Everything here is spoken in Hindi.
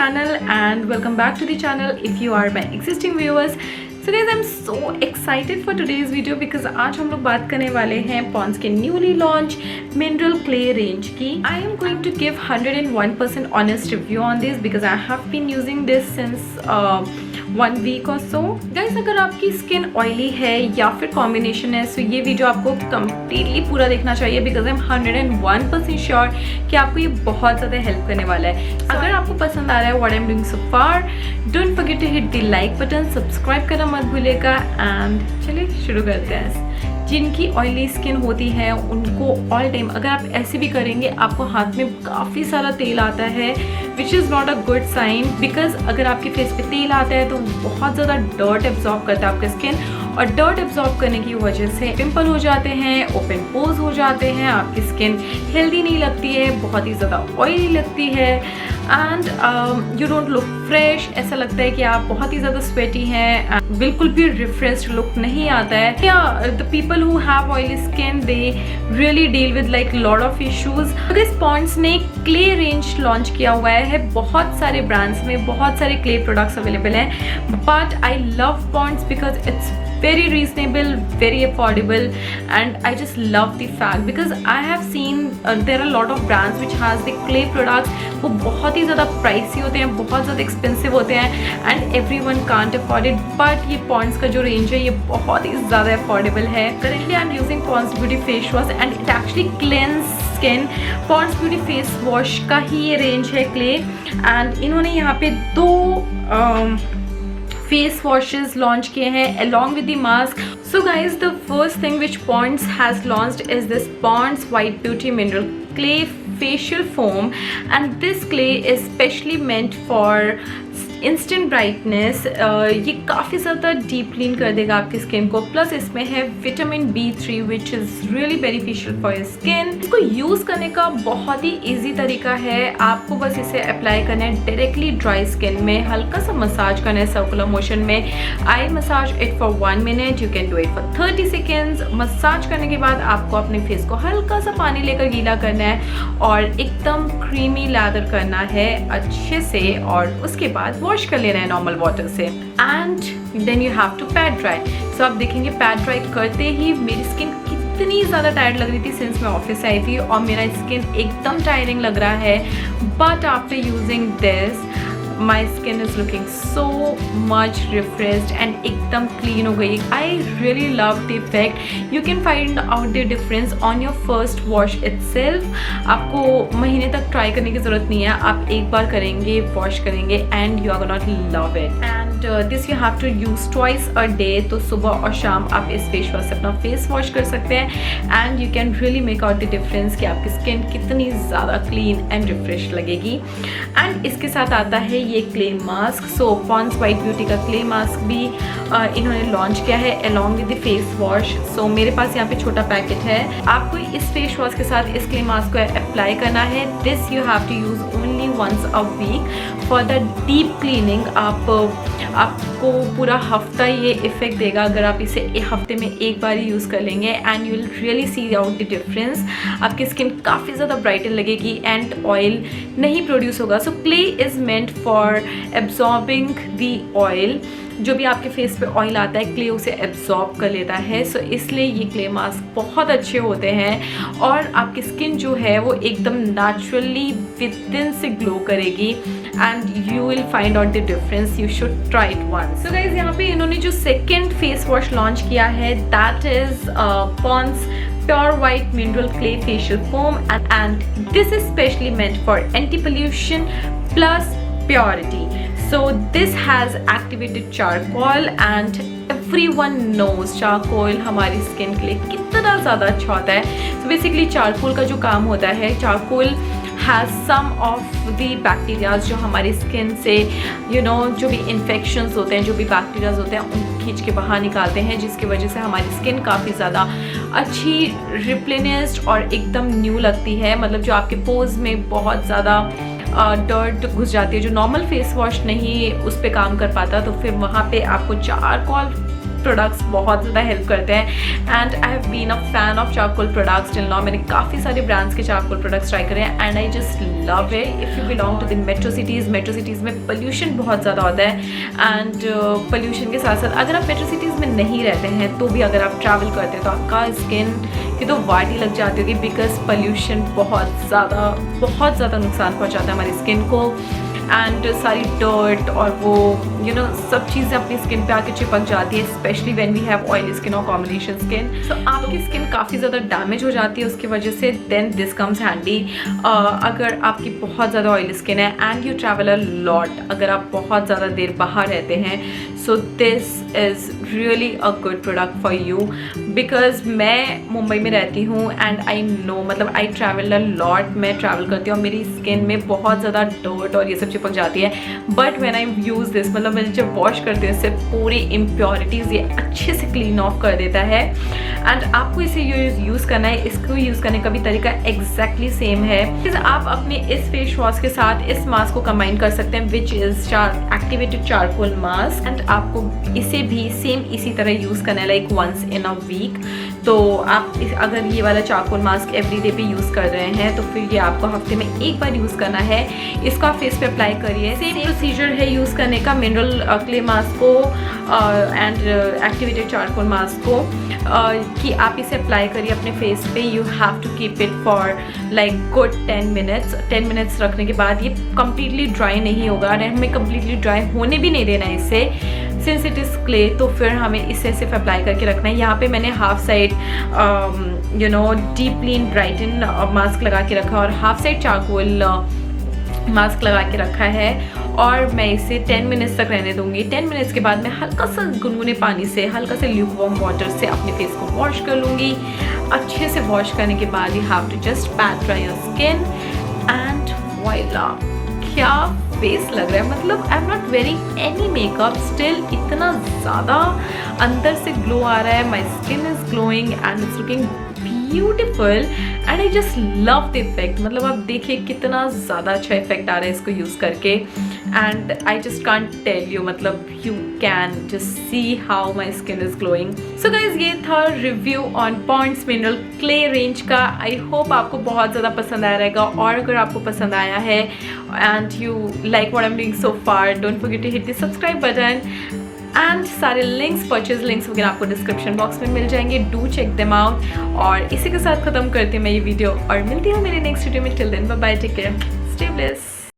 channel and welcome back to the channel if you are my existing viewers. So guys, I'm so excited for today's video because आज हम लोग बात करने वाले हैं Pond's के newly launched mineral clay range की. I am going to give 101% honest review on this because I have been using this since 1 week or so. Guys, अगर आपकी स्किन ऑयली है या फिर कॉम्बिनेशन है तो ये वीडियो आपको कम्प्लीटली पूरा देखना चाहिए बिकॉज आई एम 101% श्योर कि आपको ये बहुत ज़्यादा हेल्प करने वाला है. अगर आपको पसंद आ रहा है what I am doing so far, don't forget to hit the like button, subscribe करना मत भूलिएगा. एंड चलिए शुरू करते हैं. जिनकी ऑयली स्किन होती है उनको ऑल टाइम अगर आप ऐसे भी करेंगे आपको हाथ में काफ़ी सारा तेल आता है which is not a good sign because अगर आपके फेस पे तेल आता है तो बहुत ज़्यादा डर्ट एब्जॉर्ब करता है आपका स्किन और डर्ट एब्जॉर्ब करने की वजह से पिंपल हो जाते हैं, ओपन पोर्स हो जाते हैं, आपकी स्किन हेल्दी नहीं लगती है, बहुत ही ज़्यादा ऑयली लगती है and you don't look fresh. ऐसा लगता है कि आप बहुत ही ज़्यादा स्वेटी हैं, बिल्कुल भी रिफ्रेश्ड लुक नहीं आता है. The people who have oily skin they really deal with like lot of issues. इस पॉन्ड्स ने क्ले रेंज लॉन्च किया हुआ है. बहुत सारे ब्रांड्स में बहुत सारे क्ले प्रोडक्ट्स अवेलेबल हैं but I love Pond's because it's very reasonable, very affordable, and I just love the fact because I have seen there are a lot of brands which has the clay products वो बहुत ही ज़्यादा pricey होते हैं, बहुत ज़्यादा expensive होते हैं and everyone can't afford it. but ये Pond's का जो range है ये बहुत ही ज़्यादा affordable है. Currently I'm using Pond's Beauty face wash and it actually cleanse skin. Pond's Beauty face wash का ही ये range है clay and इन्होंने यहाँ पे दो फेस वॉशेस लॉन्च किए हैं along with the mask. So guys, the first thing which Pond's has launched is this Pond's White Beauty Mineral Clay Facial Foam and this clay is specially meant for instant brightness. ये काफ़ी ज़्यादा डीप क्लीन कर देगा आपकी स्किन को. प्लस इसमें है vitamin B3 which is really beneficial for your skin. इसको यूज़ करने का बहुत ही इजी तरीका है. आपको बस इसे अप्लाई करना है डायरेक्टली ड्राई स्किन में, हल्का सा मसाज करना है सर्कुलर मोशन में. I massage it for 1 minute, you can do it for 30 seconds. Massage करने के बाद आपको अपने फेस को हल्का सा पानी लेकर गीला करना है और एकदम क्रीमी लैदर करना है अच्छे से और उसके बाद वॉश कर लेना है नॉर्मल वाटर से and then you have to pad dry. So आप देखेंगे पैड ड्राई करते ही मेरी स्किन कितनी ज़्यादा टायर्ड लग रही थी सिंस मैं ऑफिस आई थी और मेरा स्किन एकदम टायरिंग लग रहा है. But after using this my skin is looking so much refreshed and एकदम clean हो गई. I really love the effect. You can find out the difference on your first wash itself. आपको महीने तक ट्राई करने की ज़रूरत नहीं है. आप एक बार करेंगे, वॉश करेंगे and you are gonna love it. And this you have to use twice a day. तो सुबह और शाम आप इस फेस वॉश से अपना फेस वॉश कर सकते हैं and you can really make out the difference कि आपकी स्किन कितनी ज़्यादा clean and refreshed लगेगी. And इसके साथ आता है ये क्ले मास्क. सो Pond's White Beauty का क्ले मास्क भी इन्होंने लॉन्च किया है along with the face wash. सो मेरे पास यहाँ पे छोटा पैकेट है. आपको इस फेस वॉश के साथ इस क्ले मास्क को अप्लाई करना है. This you have to use only once a week for the deep cleaning. आपको पूरा हफ्ता ये इफेक्ट देगा अगर आप इसे हफ्ते में एक बार ही यूज़ कर लेंगे and you will really see out the difference. आपकी स्किन काफ़ी ज़्यादा ब्राइटन लगेगी एंड ऑयल नहीं प्रोड्यूस होगा. So clay is meant for absorbing the oil. जो भी आपके फेस पे ऑयल आता है क्ले उसे एब्जॉर्ब कर लेता है. सो इसलिए ये क्ले मास्क बहुत अच्छे होते हैं और आपकी स्किन जो है वो एकदम नेचुरली विदिन से ग्लो करेगी and you will find out the difference. You should try it once. So guys, यहाँ पे इन्होंने जो सेकेंड फेस वॉश लॉन्च किया है that is Pond's Pure White Mineral Clay Facial Foam and this is specially meant for anti-pollution plus purity. So this has activated charcoal and everyone knows charcoal हमारी स्किन के लिए कितना ज़्यादा अच्छा होता है. So basically charcoal का जो काम होता है, charcoal has some of the bacteria जो हमारी स्किन से जो भी infections होते हैं, जो भी bacteria होते हैं उनको खींच के बाहर निकालते हैं जिसकी वजह से हमारी स्किन काफ़ी ज़्यादा अच्छी रिप्लेनिश्ड और एकदम न्यू लगती है. मतलब जो आपके पोर्स में बहुत ज़्यादा डर्ट घुस जाती है जो नॉर्मल फेस वॉश नहीं उस पर काम कर पाता तो फिर वहाँ पे आपको चारकोल प्रोडक्ट्स बहुत ज़्यादा हेल्प करते हैं and I have been a fan of charcoal products till now. मैंने काफ़ी सारे ब्रांड्स के चारकोल प्रोडक्ट्स ट्राई करे हैं and I just love it. If you belong to the metro cities में पोल्यूशन बहुत ज़्यादा होता है एंड पोल्यूशन के साथ साथ अगर आप मेट्रो सिटीज़ में नहीं रहते हैं तो भी अगर आप ट्रैवल करते हैं तो आपका स्किन की तो वाट ही लग जाती होगी, बिकॉज पोल्यूशन बहुत ज़्यादा नुकसान पहुँचाता है हमारी स्किन को एंड सारी डर्ट और वो सब चीज़ें अपनी स्किन पे आके चिपक जाती है, specially when we have oily skin और कॉम्बिनेशन स्किन। सो आपकी स्किन काफ़ी ज़्यादा डैमेज हो जाती है उसकी वजह से, देन दिस कम्स हैंडी। अगर आपकी बहुत ज़्यादा ऑयली स्किन है and you travel a lot, अगर आप बहुत ज़्यादा देर बाहर रहते हैं, so this is really a good product for you. Because मैं मुंबई में रहती हूँ एंड आई नो, मतलब आई ट्रैवल अ लॉट, मैं ट्रैवल करती हूँ और मेरी स्किन में बहुत ज़्यादा डर्ट और ये सब चिपक जाती है। But when I use this, मतलब मैं जब वॉश करती हूँ इससे पूरी इम्प्योरिटीज़ ये अच्छे से क्लीन ऑफ कर देता है एंड आपको इसे यूज़ करना है। इसको यूज़ करने का भी तरीका एग्जैक्टली सेम है। आप अपने इस फेस वॉश के साथ इस मास्क को कंबाइन कर सकते हैं, which is activated charcoal mask, and आपको इसे भी सेम इसी तरह यूज़ करना है, like once in a week. तो आप अगर ये वाला चारकोल मास्क एवरीडे पे यूज़ कर रहे हैं तो फिर ये आपको हफ्ते में एक बार यूज़ करना है। इसको आप फेस पे अप्लाई करिए। सेम प्रोसीजर है यूज़ करने का मिनरल क्ले मास्क को एंड एक्टिवेटेड चारकोल मास्क को, कि आप इसे अप्लाई करिए अपने फेस पे। You have to keep it for like good 10 minutes. 10 minutes रखने के बाद ये कम्प्लीटली ड्राई नहीं होगा और हमें कम्प्लीटली ड्राई होने भी नहीं देना है इससे, सिंस इट इज़ क्ले। तो फिर हमें इसे सिर्फ अप्लाई करके रखना है। यहाँ पे मैंने half side deep clean brighten mask लगा के रखा और हाफ साइड चारकोल मास्क लगा के रखा है और मैं इसे 10 मिनट्स तक रहने दूंगी। 10 मिनट्स के बाद मैं हल्का सा गुनगुने पानी से, हल्का से ल्यूक वार्म वाटर से अपने फेस को वॉश कर लूँगी। अच्छे से वॉश करने के बाद you have to just pat dry your skin and voila, क्या फेस लग रहा है। मतलब I am not wearing any makeup, still इतना ज़्यादा अंदर से ग्लो आ रहा है। My skin is glowing and it's looking beautiful and I just love the effect. मतलब आप देखिए कितना ज़्यादा अच्छा इफेक्ट आ रहा है इसको यूज़ करके and I just can't tell you, मतलब you can just see how my skin is glowing. So guys ये था review on Pond's mineral clay range का। आई होप आपको बहुत ज़्यादा पसंद आया रहेगा और अगर आपको पसंद आया है and you like what I am doing so far, don't forget to hit the subscribe button and सारे लिंक्स, परचेज लिंक्स वगैरह आपको डिस्क्रिप्शन बॉक्स में मिल जाएंगे। Do check them out. और इसी के साथ ख़त्म करती हूँ मैं ये वीडियो और मिलती हूँ मेरे नेक्स्ट वीडियो में। Till then bye bye, take care, stay blessed.